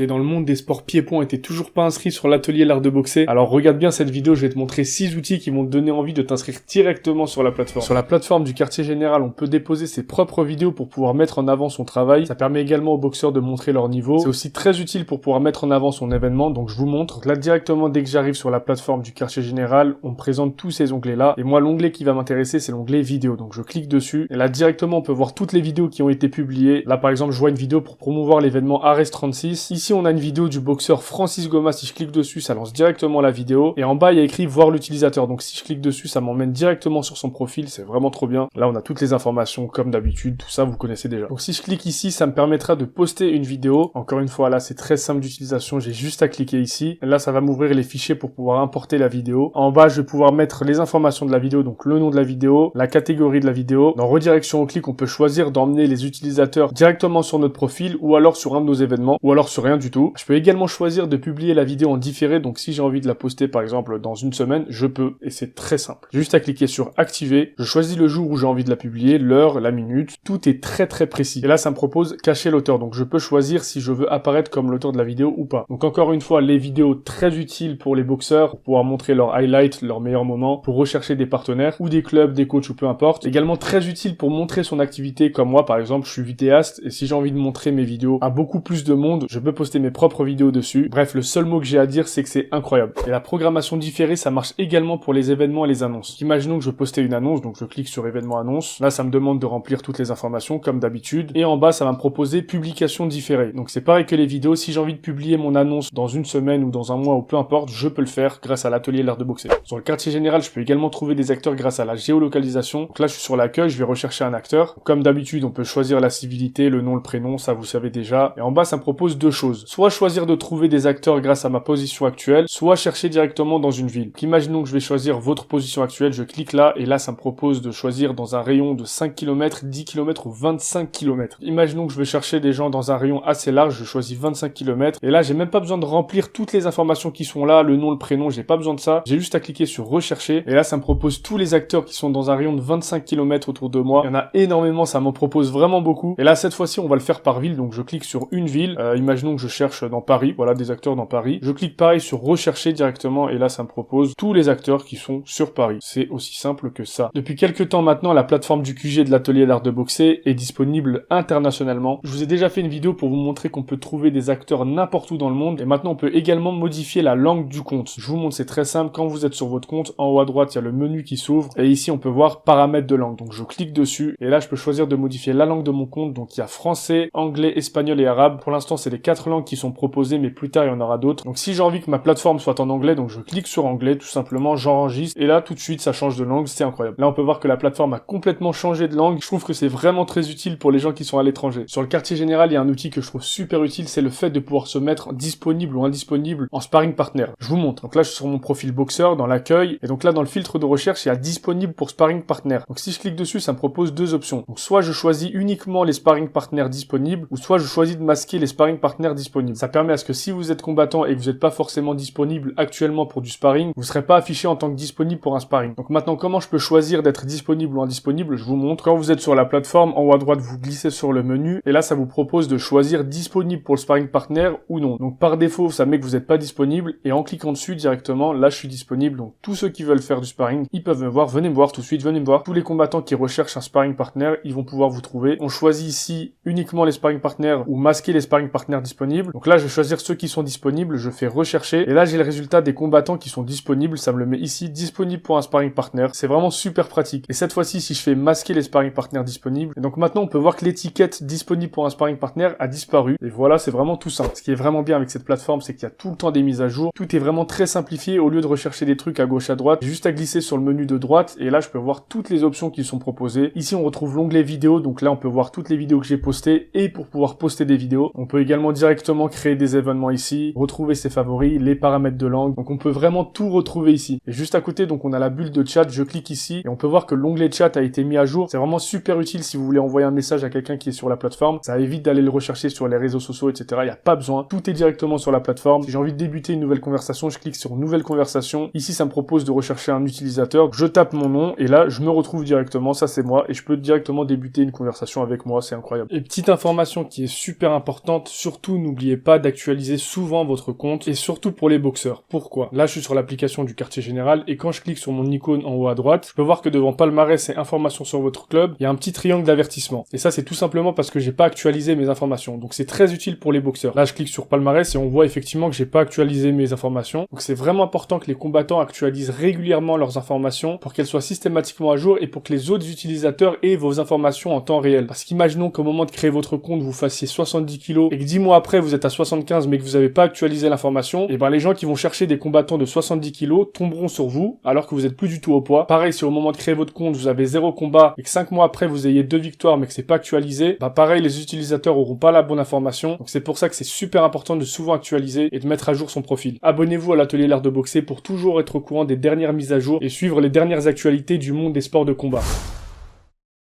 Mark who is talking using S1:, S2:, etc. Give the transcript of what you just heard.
S1: T'es dans le monde des sports pieds-points et t'es toujours pas inscrit sur l'atelier l'art de boxer, alors regarde bien cette vidéo, je vais te montrer 6 outils qui vont te donner envie de t'inscrire directement sur la plateforme. Sur la plateforme du quartier général, on peut déposer ses propres vidéos pour pouvoir mettre en avant son travail. Ça permet également aux boxeurs de montrer leur niveau. C'est aussi très utile pour pouvoir mettre en avant son événement, donc je vous montre. Donc là directement, dès que j'arrive sur la plateforme du quartier général, on me présente tous ces onglets là. Et moi, l'onglet qui va m'intéresser, c'est l'onglet vidéo. Donc je clique dessus. Et là directement, on peut voir toutes les vidéos qui ont été publiées. Là par exemple, je vois une vidéo pour promouvoir l'événement Ares 36. Ici, on a une vidéo du boxeur Francis Goma. Si je clique dessus, ça lance directement la vidéo. Et en bas, il y a écrit voir l'utilisateur. Donc si je clique dessus, ça m'emmène directement sur son profil. C'est vraiment trop bien. Là, on a toutes les informations comme d'habitude. Tout ça, vous connaissez déjà. Donc si je clique ici, ça me permettra de poster une vidéo. Encore une fois, là, c'est très simple d'utilisation. J'ai juste à cliquer ici. Et là, ça va m'ouvrir les fichiers pour pouvoir importer la vidéo. En bas, je vais pouvoir mettre les informations de la vidéo. Donc le nom de la vidéo, la catégorie de la vidéo. Dans redirection au clic, on peut choisir d'emmener les utilisateurs directement sur notre profil ou alors sur un de nos événements ou alors sur rien du tout. Je peux également choisir de publier la vidéo en différé. Donc si j'ai envie de la poster par exemple dans une semaine, je peux et c'est très simple. J'ai juste à cliquer sur activer. Je choisis le jour où j'ai envie de la publier, l'heure, la minute. Tout est très précis. Et là, ça me propose cacher l'auteur. Donc je peux choisir si je veux apparaître comme l'auteur de la vidéo ou pas. Donc encore une fois, les vidéos très utiles pour les boxeurs pour pouvoir montrer leurs highlights, leurs meilleurs moments, pour rechercher des partenaires ou des clubs, des coachs ou peu importe. Également très utile pour montrer son activité comme moi par exemple, je suis vidéaste et si j'ai envie de montrer mes vidéos à beaucoup plus de monde, je peux poster mes propres vidéos dessus. Bref, le seul mot que j'ai à dire, c'est que c'est incroyable. Et la programmation différée, ça marche également pour les événements et les annonces. Imaginons que je postais une annonce, donc je clique sur événement annonce. Là, ça me demande de remplir toutes les informations comme d'habitude. Et en bas, ça va me proposer publication différée. Donc c'est pareil que les vidéos. Si j'ai envie de publier mon annonce dans une semaine ou dans un mois ou peu importe, je peux le faire grâce à l'atelier l'art de boxer. Sur le quartier général, je peux également trouver des acteurs grâce à la géolocalisation. Donc là, je suis sur l'accueil, je vais rechercher un acteur. Comme d'habitude, on peut choisir la civilité, le nom, le prénom, ça vous savez déjà. Et en bas, ça me propose deux choses. Soit choisir de trouver des acteurs grâce à ma position actuelle, soit chercher directement dans une ville. Donc imaginons que je vais choisir votre position actuelle, je clique là, et là, ça me propose de choisir dans un rayon de 5 km, 10 km ou 25 km. Imaginons que je vais chercher des gens dans un rayon assez large, je choisis 25 km, et là, j'ai même pas besoin de remplir toutes les informations qui sont là, le nom, le prénom, j'ai pas besoin de ça. J'ai juste à cliquer sur rechercher, et là, ça me propose tous les acteurs qui sont dans un rayon de 25 km autour de moi. Il y en a énormément, ça m'en propose vraiment beaucoup. Et là, cette fois-ci, on va le faire par ville, donc je clique sur une ville. Imaginons que je cherche dans Paris, voilà, des acteurs dans Paris. Je clique pareil sur rechercher directement, et là, ça me propose tous les acteurs qui sont sur Paris. C'est aussi simple que ça. Depuis quelques temps maintenant, la plateforme du QG de l'atelier l'art de boxer est disponible internationalement. Je vous ai déjà fait une vidéo pour vous montrer qu'on peut trouver des acteurs n'importe où dans le monde, et maintenant on peut également modifier la langue du compte. Je vous montre, c'est très simple. Quand vous êtes sur votre compte, en haut à droite, il y a le menu qui s'ouvre, et ici on peut voir paramètres de langue. Donc je clique dessus, et là je peux choisir de modifier la langue de mon compte. Donc il y a français, anglais, espagnol et arabe. Pour l'instant, c'est les 4 langues qui sont proposées, mais plus tard il y en aura d'autres. Donc si j'ai envie que ma plateforme soit en anglais, donc je clique sur anglais, tout simplement, j'enregistre, et là tout de suite ça change de langue, c'est incroyable. Là on peut voir que la plateforme a complètement changé de langue. Je trouve que c'est vraiment très utile pour les gens qui sont à l'étranger. Sur le quartier général, il y a un outil que je trouve super utile, c'est le fait de pouvoir se mettre disponible ou indisponible en sparring partner. Je vous montre. Donc là je suis sur mon profil boxeur dans l'accueil, et donc là dans le filtre de recherche, il y a disponible pour sparring partner. Donc si je clique dessus, ça me propose deux options. Donc soit je choisis uniquement les sparring partners disponibles, ou soit je choisis de masquer les sparring partners disponibles. Ça permet à ce que si vous êtes combattant et que vous n'êtes pas forcément disponible actuellement pour du sparring, vous ne serez pas affiché en tant que disponible pour un sparring. Donc maintenant, comment je peux choisir d'être disponible ou indisponible? Je vous montre. Quand vous êtes sur la plateforme, en haut à droite, vous glissez sur le menu, et là ça vous propose de choisir disponible pour le sparring partner ou non. Donc par défaut, ça met que vous n'êtes pas disponible, et en cliquant dessus directement, là je suis disponible. Donc tous ceux qui veulent faire du sparring, ils peuvent me voir. Venez me voir tout de suite, venez me voir. Tous les combattants qui recherchent un sparring partner, ils vont pouvoir vous trouver. On choisit ici uniquement les sparring partners ou masquer les sparring partners disponibles. Donc là, je vais choisir ceux qui sont disponibles, je fais rechercher, et là j'ai le résultat des combattants qui sont disponibles, ça me le met ici, disponible pour un sparring partner. C'est vraiment super pratique. Et cette fois-ci, si je fais masquer les sparring partners disponibles, et donc maintenant on peut voir que l'étiquette disponible pour un sparring partner a disparu. Et voilà, c'est vraiment tout simple. Ce qui est vraiment bien avec cette plateforme, c'est qu'il y a tout le temps des mises à jour. Tout est vraiment très simplifié. Au lieu de rechercher des trucs à gauche à droite, j'ai juste à glisser sur le menu de droite, et là je peux voir toutes les options qui sont proposées. Ici on retrouve l'onglet vidéo, donc là on peut voir toutes les vidéos que j'ai postées, et pour pouvoir poster des vidéos, on peut également directement créer des événements ici, retrouver ses favoris, les paramètres de langue, donc on peut vraiment tout retrouver ici. Et juste à côté, donc on a la bulle de chat, je clique ici, et on peut voir que l'onglet chat a été mis à jour. C'est vraiment super utile si vous voulez envoyer un message à quelqu'un qui est sur la plateforme, ça évite d'aller le rechercher sur les réseaux sociaux, etc. Il n'y a pas besoin, tout est directement sur la plateforme. Si j'ai envie de débuter une nouvelle conversation, je clique sur nouvelle conversation, ici ça me propose de rechercher un utilisateur, je tape mon nom, et là je me retrouve directement, ça c'est moi, et je peux directement débuter une conversation avec moi, c'est incroyable. Et petite information qui est super importante, surtout n'oubliez pas d'actualiser souvent votre compte, et surtout pour les boxeurs. Pourquoi? Là, je suis sur l'application du quartier général, et quand je clique sur mon icône en haut à droite, je peux voir que devant palmarès et informations sur votre club, il y a un petit triangle d'avertissement. Et ça, c'est tout simplement parce que j'ai pas actualisé mes informations. Donc c'est très utile pour les boxeurs. Là, je clique sur palmarès et on voit effectivement que j'ai pas actualisé mes informations. Donc c'est vraiment important que les combattants actualisent régulièrement leurs informations pour qu'elles soient systématiquement à jour et pour que les autres utilisateurs aient vos informations en temps réel. Parce qu'imaginons qu'au moment de créer votre compte, vous fassiez 70 kilos et que 10 mois après, vous êtes à 75 mais que vous avez pas actualisé l'information, et ben les gens qui vont chercher des combattants de 70 kilos tomberont sur vous alors que vous êtes plus du tout au poids. Pareil, si au moment de créer votre compte, vous avez 0 combat et que 5 mois après, vous ayez 2 victoires mais que c'est pas actualisé, bah pareil, les utilisateurs auront pas la bonne information. Donc c'est pour ça que c'est super important de souvent actualiser et de mettre à jour son profil. Abonnez-vous à l'atelier l'art de boxer pour toujours être au courant des dernières mises à jour et suivre les dernières actualités du monde des sports de combat.